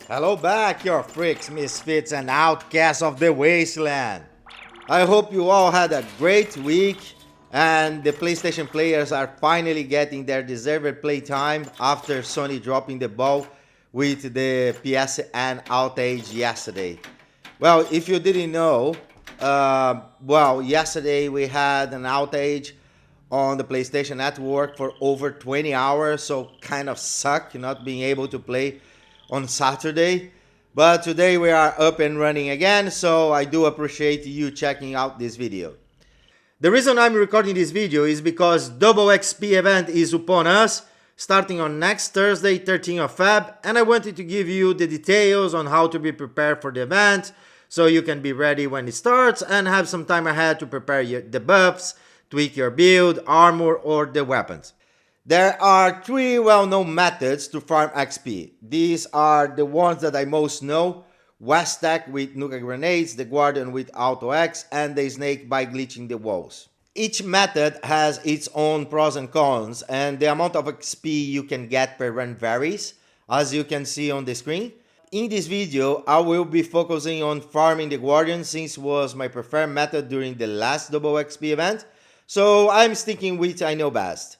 Hello back, your freaks, misfits, and outcasts of the wasteland. I hope you all had a great week and the PlayStation players are finally getting their deserved playtime after Sony dropping the ball with the PSN outage yesterday. Well, if you didn't know, yesterday we had an outage on the PlayStation Network for over 20 hours, so kind of suck not being able to play on Saturday. But today we are up and running again, so I do appreciate you checking out this video. The reason I'm recording this video is because Double XP event is upon us, starting on next Thursday, 13th of Feb, and I wanted to give you the details on how to be prepared for the event, so you can be ready when it starts and have some time ahead to prepare the buffs, tweak your build, armor, or the weapons. There are three well-known methods to farm XP. These are the ones that I most know: Westack with Nuka Grenades, the Guardian with Auto X, and the Snake by glitching the walls. Each method has its own pros and cons, and the amount of XP you can get per run varies, as you can see on the screen. In this video, I will be focusing on farming the Guardian since it was my preferred method during the last Double XP event, so I'm sticking with I know best.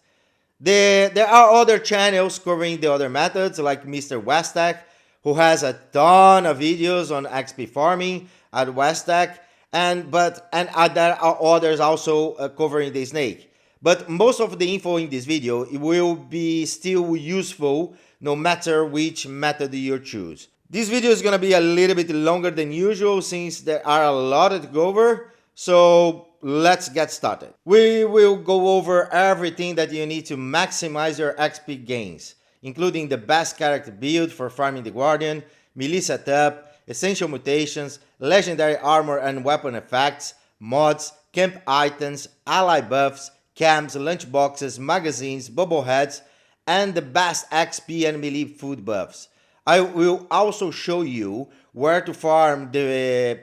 There are other channels covering the other methods, like Mr. Westack, who has a ton of videos on XP farming at Westack, and there are others also covering the snake. But most of the info in this video will be still useful no matter which method you choose. This video is going to be a little bit longer than usual since there are a lot to go over, so let's get started. We will go over everything that you need to maximize your XP gains, including the best character build for farming the Guardian, melee setup, essential mutations, legendary armor and weapon effects, mods, camp items, ally buffs, chems, lunchboxes, magazines, bobbleheads, and the best XP and melee food buffs. I will also show you where to farm the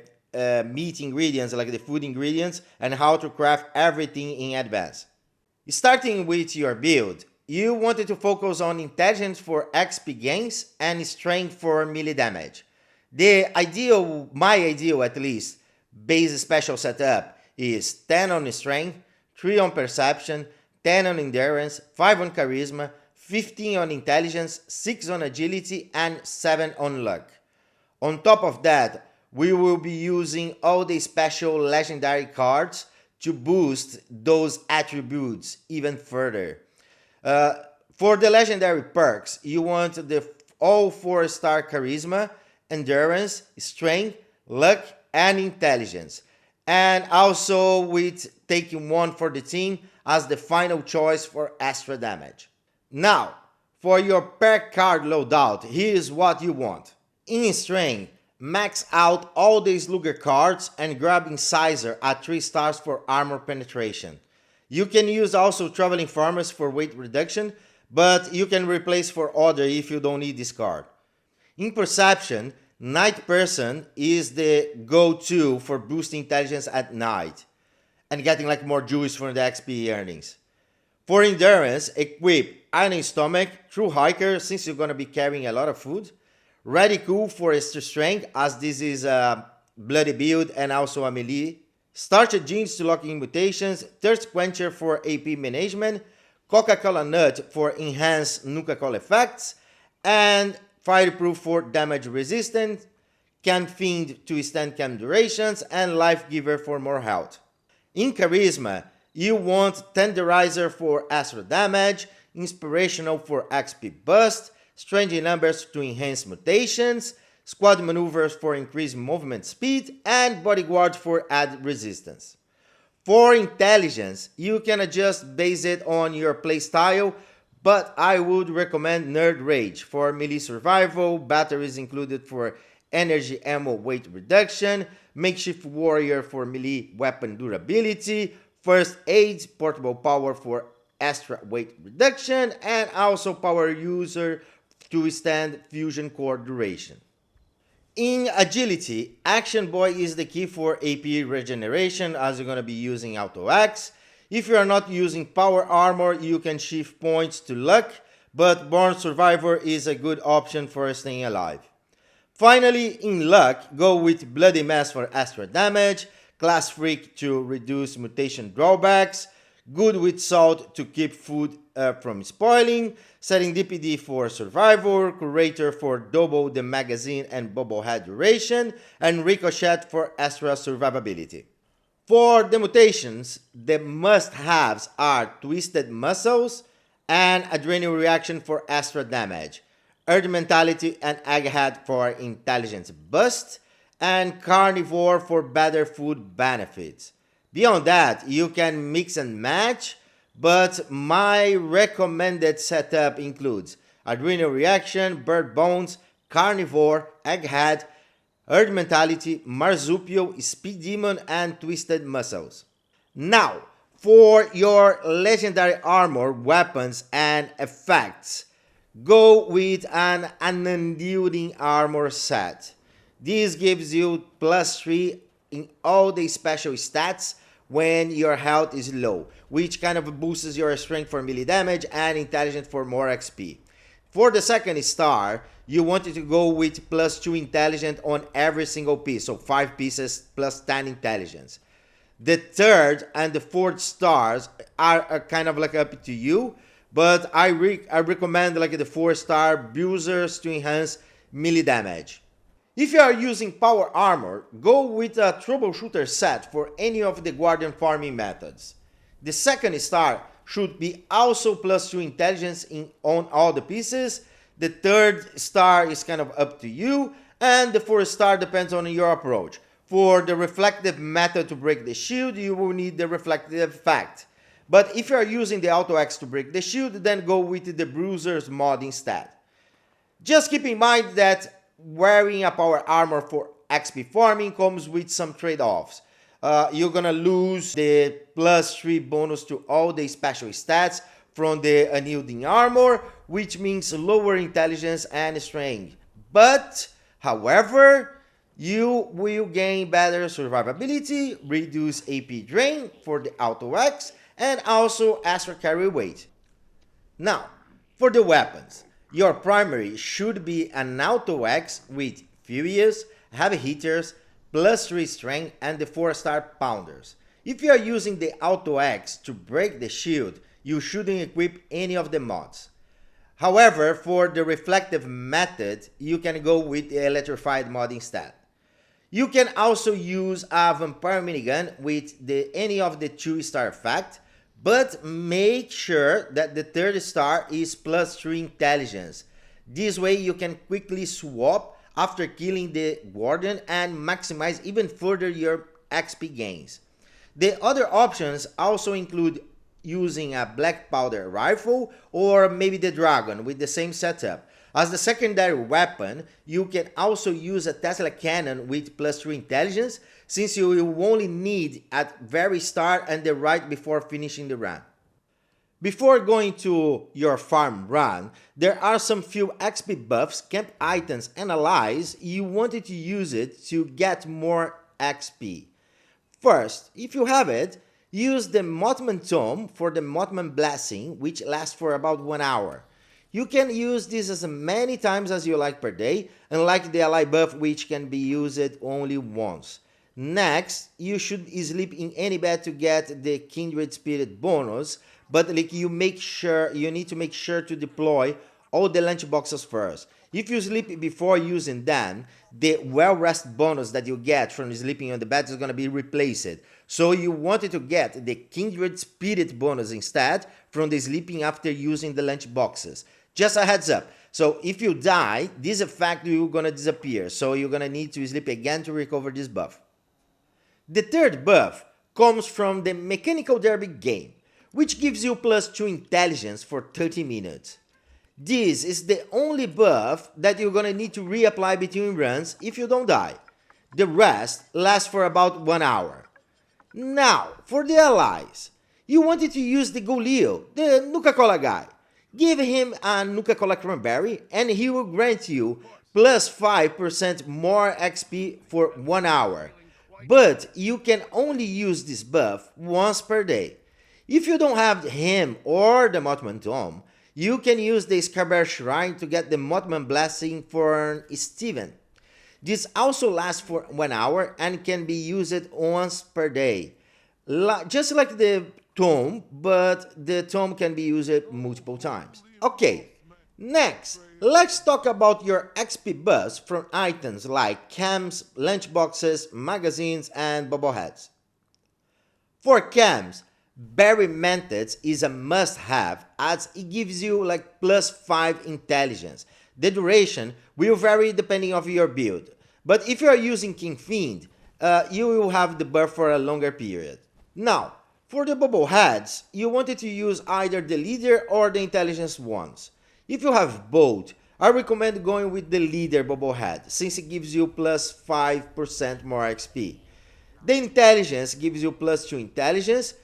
meat ingredients, like the food ingredients, and how to craft everything in advance. Starting with your build, you wanted to focus on intelligence for XP gains and strength for melee damage. My ideal at least, base special setup is 10 on strength, 3 on perception, 10 on endurance, 5 on charisma, 15 on intelligence, 6 on agility, and 7 on luck. On top of that, we will be using all the special legendary cards to boost those attributes even further. For the legendary perks, you want the all 4-star charisma, endurance, strength, luck, and intelligence. And also with taking one for the team as the final choice for extra damage. Now, for your perk card loadout, here's what you want. In strength, max out all the Slugger cards and grab Incisor at 3 stars for armor penetration. You can use also Traveling Farmers for weight reduction, but you can replace for other if you don't need this card. In perception, Night Person is the go-to for boosting intelligence at night and getting like more juice from the XP earnings. For endurance, equip Iron Stomach, True Hiker since you're going to be carrying a lot of food, Radical for extra strength as this is a bloody build and also a melee, Starched Jeans to lock in mutations, Thirst Quencher for AP management, Coca-Cola Nut for enhanced Nuka-Cola effects, and Fireproof for damage resistance, Camp Fiend to extend camp durations, and Life Giver for more health. In Charisma, you want Tenderizer for extra damage, Inspirational for XP boost, Strange Numbers to enhance mutations, Squad Maneuvers for increased movement speed, and Bodyguard for added resistance. For intelligence, you can adjust based it on your playstyle, but I would recommend Nerd Rage for melee survival, batteries included for energy ammo weight reduction, Makeshift Warrior for melee weapon durability, First Aid, portable power for extra weight reduction, and also Power User to extend fusion core duration. In agility, Action Boy is the key for AP regeneration as you're going to be using Auto X. If you are not using power armor, you can shift points to luck, but Born Survivor is a good option for staying alive. Finally, in luck, go with Bloody Mess for extra damage, Class Freak to reduce mutation drawbacks, Good with Salt to keep food from spoiling, setting DPD for Survivor, Curator for double the magazine and bobblehead duration, and Ricochet for extra survivability. For the mutations, the must-haves are Twisted Muscles and Adrenal Reaction for extra damage, Earth Mentality and Egghead for Intelligence Boost, and Carnivore for better food benefits. Beyond that, you can mix and match, but my recommended setup includes Adrenal Reaction, Bird Bones, Carnivore, Egghead, Earth Mentality, Marsupial, Speed Demon, and Twisted Muscles. Now, for your legendary armor, weapons, and effects, go with an Unyielding Armor set. This gives you +3 in all the special stats when your health is low, which kind of boosts your strength for melee damage and intelligence for more XP. For the second star, you wanted to go with +2 intelligence on every single piece, so 5 pieces plus 10 intelligence. The third and the fourth stars are kind of like up to you, but I recommend like the 4-star bruisers to enhance melee damage. If you are using power armor, go with a troubleshooter set for any of the guardian farming methods. The second star should be also +2 intelligence on all the pieces. The third star is kind of up to you, and the fourth star depends on your approach. For the reflective method to break the shield, you will need the reflective effect. But if you are using the Auto X to break the shield, then go with the Bruiser's mod instead. Just keep in mind that wearing a power armor for XP farming comes with some trade-offs. You're gonna lose the +3 bonus to all the special stats from the Unyielding Armor, which means lower intelligence and strength. But, however, you will gain better survivability, reduce AP drain for the Auto X, and also extra carry weight. Now, for the weapons. Your primary should be an Auto X with Furious, Heavy Hitters, +3 strength, and the 4-star Pounders. If you are using the Auto X to break the shield, you shouldn't equip any of the mods. However, for the reflective method, you can go with the Electrified mod instead. You can also use a Vampire Minigun with any of the 2-star effect, but make sure that the third star is +3 intelligence. This way you can quickly swap after killing the Guardian and maximize even further your XP gains. The other options also include using a Black Powder rifle or maybe the Dragon with the same setup. As the secondary weapon, you can also use a Tesla cannon with +3 intelligence, since you will only need at very start and the right before finishing the run. Before going to your farm run, there are some few XP buffs, camp items, and allies you wanted to use it to get more XP. First, if you have it, use the Mothman tome for the Mothman blessing, which lasts for about 1 hour. You can use this as many times as you like per day, unlike the ally buff which can be used only once. Next, you should sleep in any bed to get the Kindred Spirit bonus, but like you need to make sure to deploy all the lunchboxes first. If you sleep before using them, the well rest bonus that you get from sleeping on the bed is going to be replaced. So you wanted to get the Kindred Spirit bonus instead from the sleeping after using the lunchboxes. Just a heads up. So if you die, this effect is going to disappear. So you're going to need to sleep again to recover this buff. The third buff comes from the Mechanical Derby game, which gives you +2 intelligence for 30 minutes. This is the only buff that you're going to need to reapply between runs if you don't die. The rest lasts for about 1 hour. Now, for the allies. You wanted to use the Ghoul Leo, the Nuka-Cola guy. Give him a Nuka-Cola Cranberry and he will grant you +5% more XP for 1 hour. But you can only use this buff once per day. If you don't have him or the Mothman Tome, you can use the Scarber Shrine to get the Mothman Blessing for Steven. This also lasts for 1 hour and can be used once per day. Just like the tome, but the tome can be used multiple times. Okay, next, let's talk about your XP buffs from items like chems, lunchboxes, magazines, and bobbleheads. For chems, Berry Mantids is a must-have as it gives you like +5 intelligence. The duration will vary depending on your build, but if you are using King Fiend, you will have the buff for a longer period. Now, for the bobbleheads, you wanted to use either the leader or the intelligence ones. If you have both, I recommend going with the leader bobblehead since it gives you +5% more XP. The intelligence gives you +2 intelligence,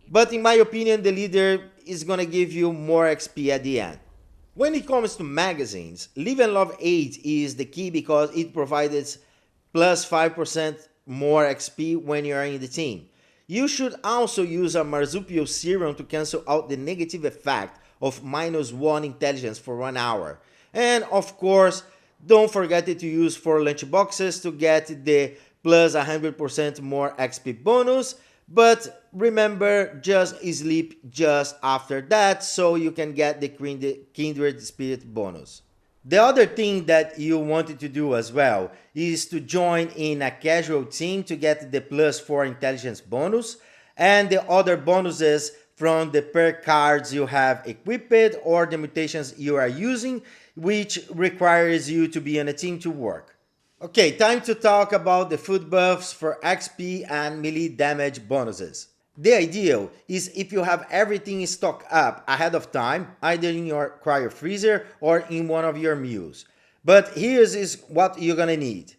but in my opinion the leader is gonna give you more XP at the end. When it comes to magazines, Live and Love 8 is the key because it provides +5% more XP when you are in the team. You should also use a marsupial serum to cancel out the negative effect of -1 intelligence for 1 hour. And of course, don't forget to use 4 lunchboxes to get the +100% more XP bonus, but remember, just sleep just after that so you can get the Kindred Spirit bonus. The other thing that you wanted to do as well is to join in a casual team to get the +4 intelligence bonus and the other bonuses from the perk cards you have equipped or the mutations you are using, which requires you to be on a team to work. Okay, time to talk about the food buffs for XP and melee damage bonuses. The ideal is if you have everything stocked up ahead of time, either in your cryo freezer or in one of your meals. But here's what you're gonna need.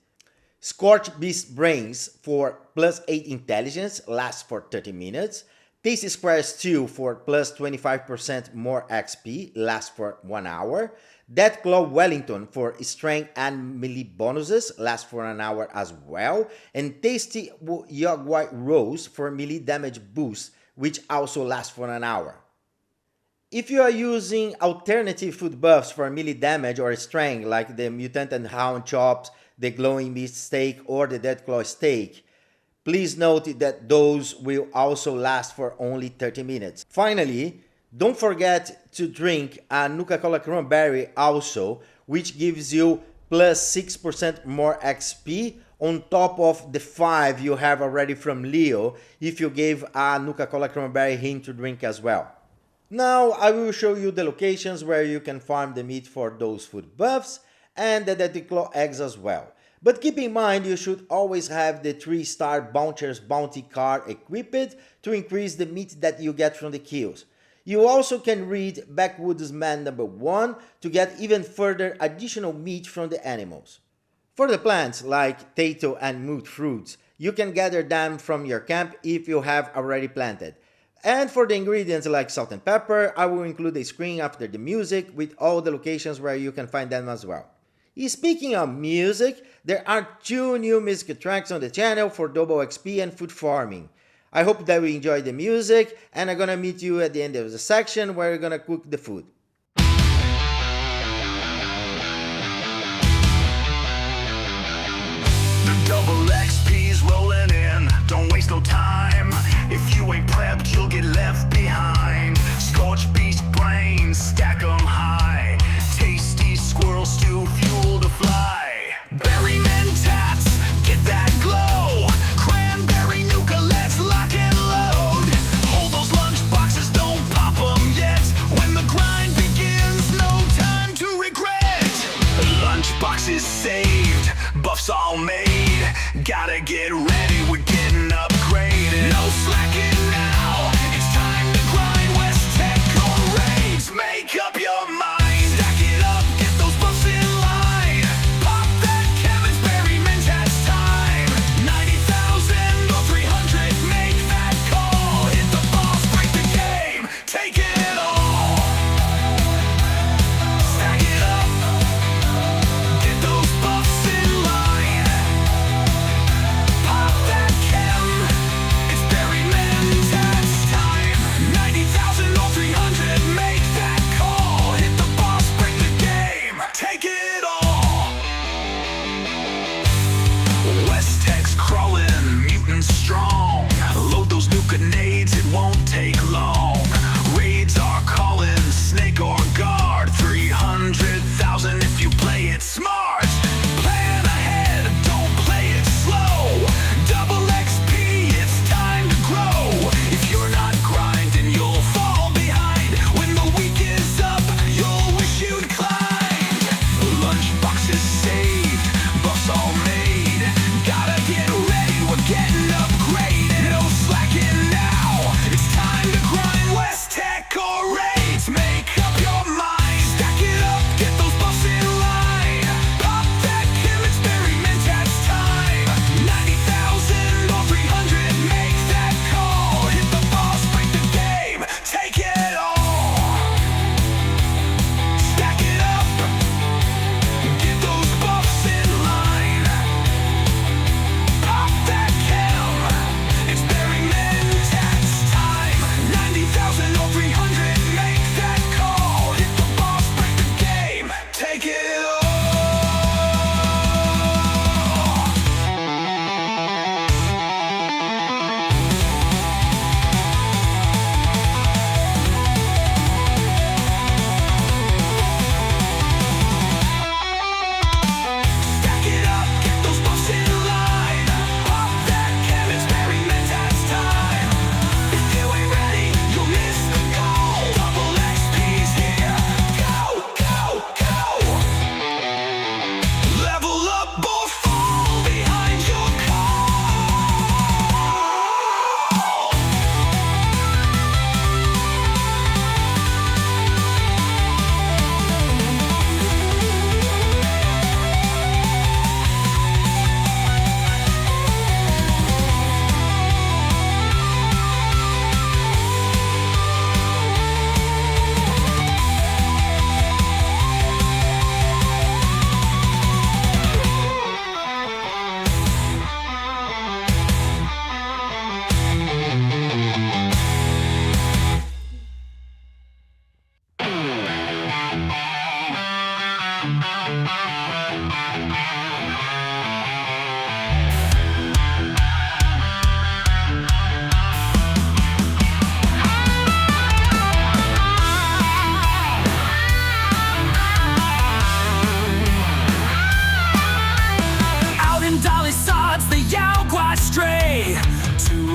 Scorchbeast brains for +8 intelligence, lasts for 30 minutes. Squirrel Stew for +25% more XP, lasts for 1 hour. Deathclaw Wellington for strength and melee bonuses, lasts for 1 hour as well. And Tasty Guai Rose for melee damage boost, which also lasts for 1 hour. If you are using alternative food buffs for melee damage or strength, like the Mutant and Hound Chops, the Glowing Beast Steak, or the Deathclaw Steak, please note that those will also last for only 30 minutes. Finally, don't forget to drink a Nuka-Cola Cranberry also, which gives you +6% more XP on top of the 5 you have already from Leo if you gave a Nuka-Cola Cranberry him to drink as well. Now I will show you the locations where you can farm the meat for those food buffs and the Deathclaw eggs as well. But keep in mind you should always have the 3-star Bouncer's Bounty card equipped to increase the meat that you get from the kills. You also can read Backwoodsman number 1 to get even further additional meat from the animals. For the plants like potato and moot fruits, you can gather them from your camp if you have already planted. And for the ingredients like salt and pepper, I will include a screen after the music with all the locations where you can find them as well. Speaking of music, there are 2 new music tracks on the channel for double XP and food farming. I hope that you enjoy the music, and I'm gonna meet you at the end of the section where we're gonna cook the food. The double XP's rolling in, don't waste no time. If you ain't prepped, you'll get left behind. Scorchbeast brains, stack 'em high. Tasty squirrel stew, fuel to fly. Berry mentats, get that glow. Cranberry nuka, let's lock and load. Hold those lunch boxes, don't pop 'em yet. When the grind begins, no time to regret. Lunch boxes saved, buffs all made. Gotta get ready, we're getting upgraded. No slacking now, it's time to grind. West Tech or raids, man.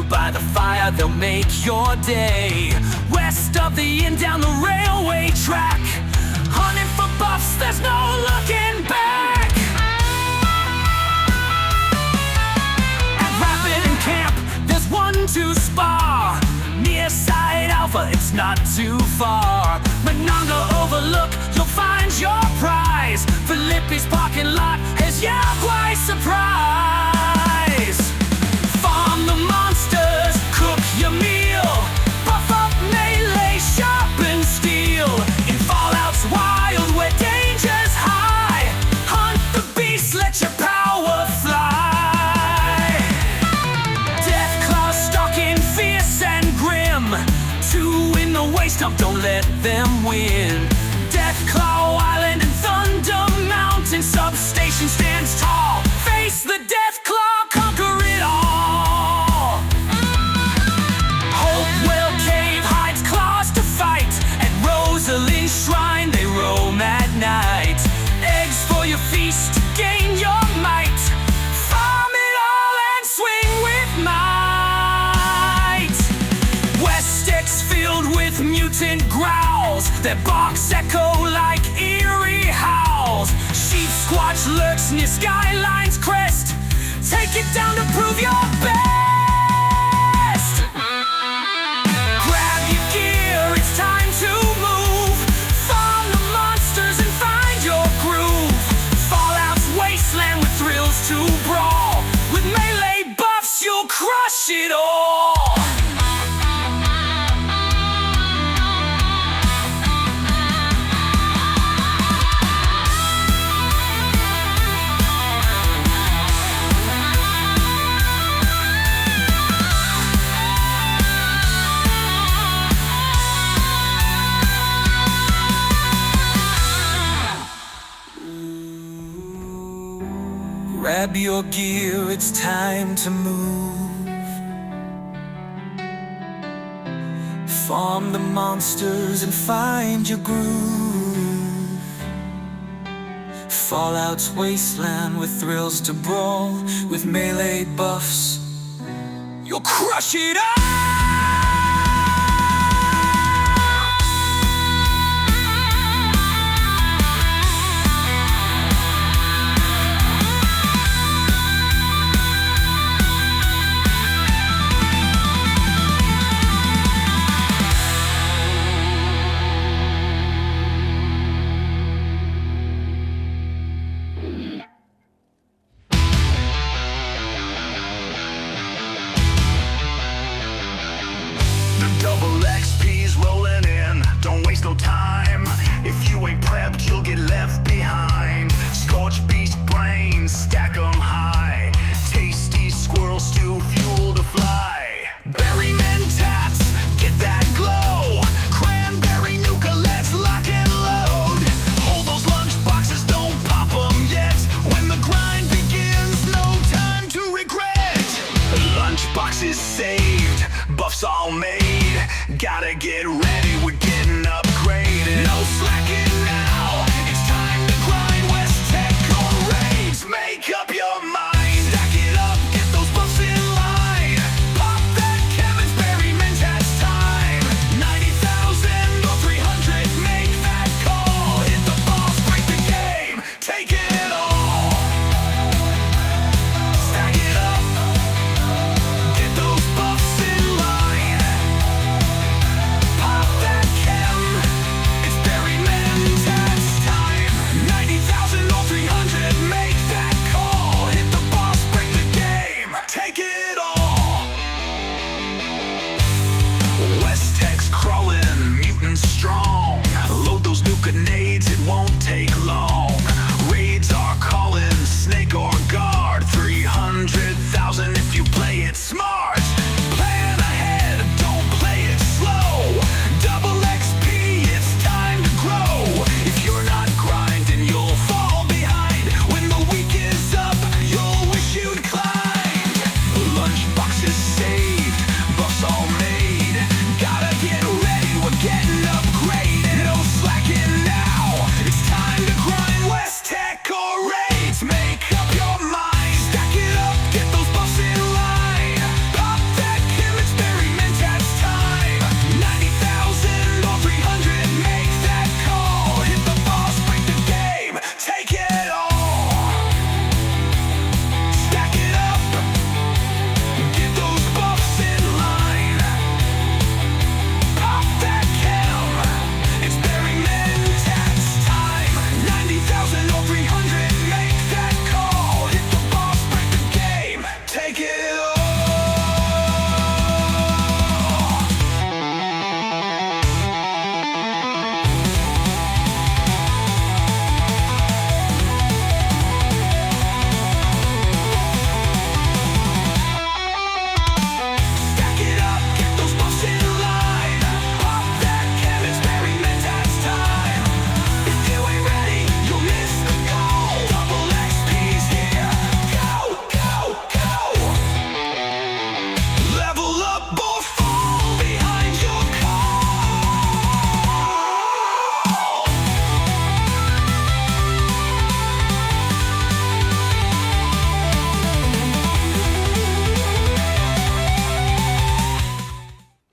By the fire, they'll make your day. West of the inn, down the railway track, hunting for buffs, there's no looking back. At Rapid and Camp, there's one to spar. Near Side Alpha, it's not too far. Mononga Overlook, you'll find your prize. Philippi's parking lot is your Guai surprise. Farm the monsters, cook your meal, buff up melee, sharpen steel. In Fallout's wild, where danger's high, hunt the beast, let your power fly. Deathclaw stalking fierce and grim, two in the waist up, don't let them win. Deathclaw Island and Thunder Mountain, substation stands tall. Face the Deathclaw, conquer it all. Shrine, they roam at night. Eggs for your feast, gain your might. Farm it all and swing with might. West Sticks filled with mutant growls, their barks echo like eerie howls. Sheep squatch lurks near Skyline's crest. Take it down to prove your best. Grab your gear, it's time to move. Wasteland with thrills to brawl. With melee buffs, you'll crush it all. Grab your gear, it's time to move. Farm the monsters and find your groove. Fallout's wasteland with thrills to brawl. With melee buffs, you'll crush it all! Time. If you ain't prepped, you'll get left behind. Scorchbeast brains, stack 'em high. Tasty squirrel stew, fuel to fly. Berry mentats, get that glow. Cranberry nuka, let's lock and load. Hold those lunchboxes, don't pop 'em yet. When the grind begins, no time to regret. Lunchboxes saved, buffs all made. Gotta get ready, we're getting upgraded. No slacking now, it's time to grind. West Tech or raids, make up your mind. Stack it up, get those buffs in line. Pop that Kevin's Berry Mentats time. 90,000 or 300, make that call. Hit the boss, break the game, take it all. Stack it up, get those buffs in line. Pop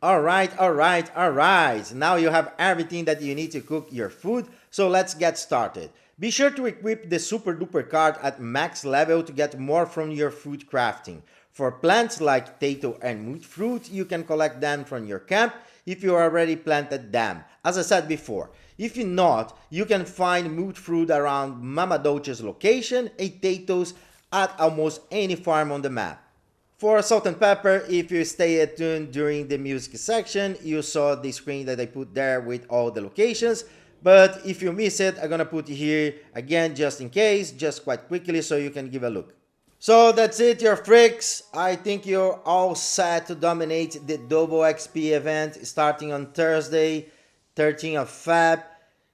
Alright. Now you have everything that you need to cook your food, so let's get started. Be sure to equip the super duper card at max level to get more from your food crafting. For plants like potato and moot fruit, you can collect them from your camp if you already planted them. As I said before, if you not, you can find moot fruit around Mama Dolce's location and potatoes at almost any farm on the map. For salt and pepper, if you stay tuned during the music section, you saw the screen that I put there with all the locations. But if you miss it, I'm gonna put it here again just in case, just quite quickly so you can give a look. So that's it, your freaks. I think you're all set to dominate the Double XP event starting on Thursday, 13th of Feb.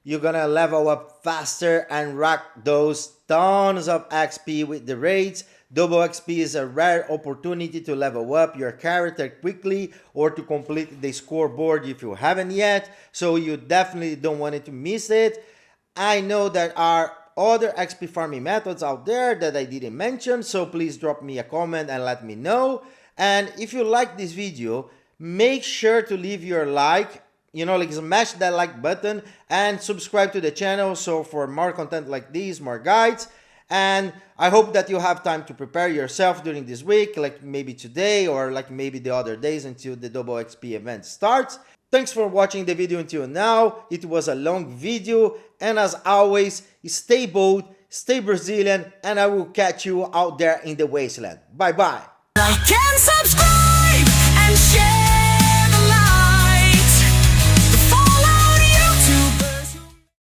You're gonna level up faster and rack those tons of XP with the raids. Double XP is a rare opportunity to level up your character quickly or to complete the scoreboard if you haven't yet, so you definitely don't want to miss it. I know there are other XP farming methods out there that I didn't mention, so please drop me a comment and let me know. And if you like this video, make sure to leave your like, like smash that like button and subscribe to the channel so for more content like this, more guides. And I hope that you have time to prepare yourself during this week, like maybe today or like maybe the other days until the Double XP event starts. Thanks for watching the video until now. It was a long video, and as always, stay bold, stay Brazilian, and I will catch you out there in the wasteland. Bye bye. Like and subscribe.